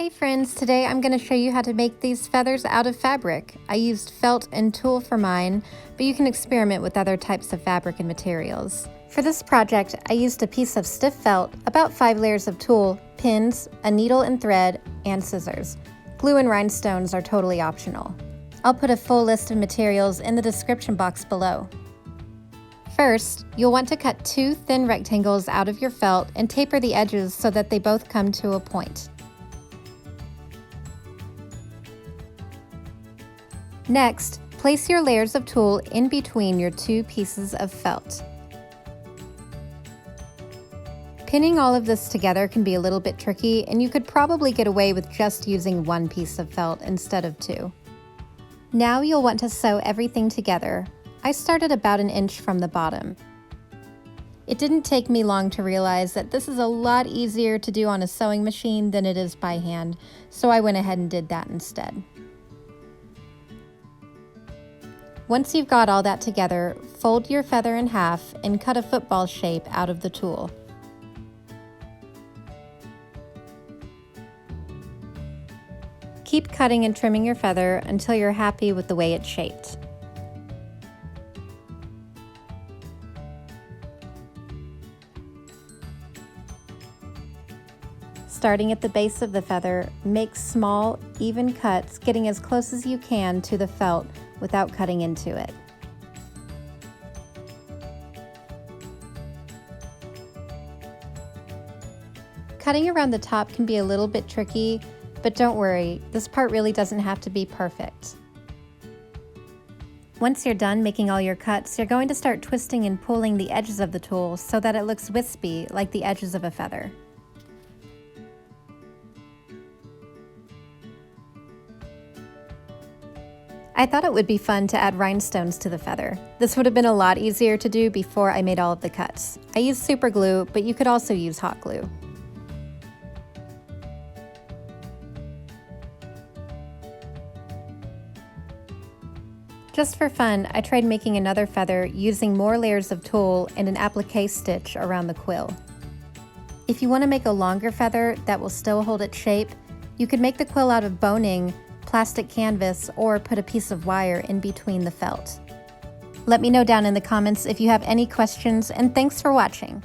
Hi friends, today I'm going to show you how to make these feathers out of fabric. I used felt and tulle for mine, but you can experiment with other types of fabric and materials. For this project, I used a piece of stiff felt, about 5 layers of tulle, pins, a needle and thread, and scissors. Glue and rhinestones are totally optional. I'll put a full list of materials in the description box below. First, you'll want to cut 2 thin rectangles out of your felt and taper the edges so that they both come to a point. Next, place your layers of tulle in between your 2 pieces of felt. Pinning all of this together can be a little bit tricky, and you could probably get away with just using 1 piece of felt instead of 2. Now you'll want to sew everything together. I started about 1 inch from the bottom. It didn't take me long to realize that this is a lot easier to do on a sewing machine than it is by hand, so I went ahead and did that instead. Once you've got all that together, fold your feather in half and cut a football shape out of the tulle. Keep cutting and trimming your feather until you're happy with the way it's shaped. Starting at the base of the feather, make small, even cuts, getting as close as you can to the felt without cutting into it. Cutting around the top can be a little bit tricky, but don't worry, this part really doesn't have to be perfect. Once you're done making all your cuts, you're going to start twisting and pulling the edges of the tulle so that it looks wispy like the edges of a feather. I thought it would be fun to add rhinestones to the feather. This would have been a lot easier to do before I made all of the cuts. I used super glue, but you could also use hot glue. Just for fun, I tried making another feather using more layers of tulle and an applique stitch around the quill. If you want to make a longer feather that will still hold its shape, you could make the quill out of boning, plastic canvas, or put a piece of wire in between the felt. Let me know down in the comments if you have any questions, and thanks for watching.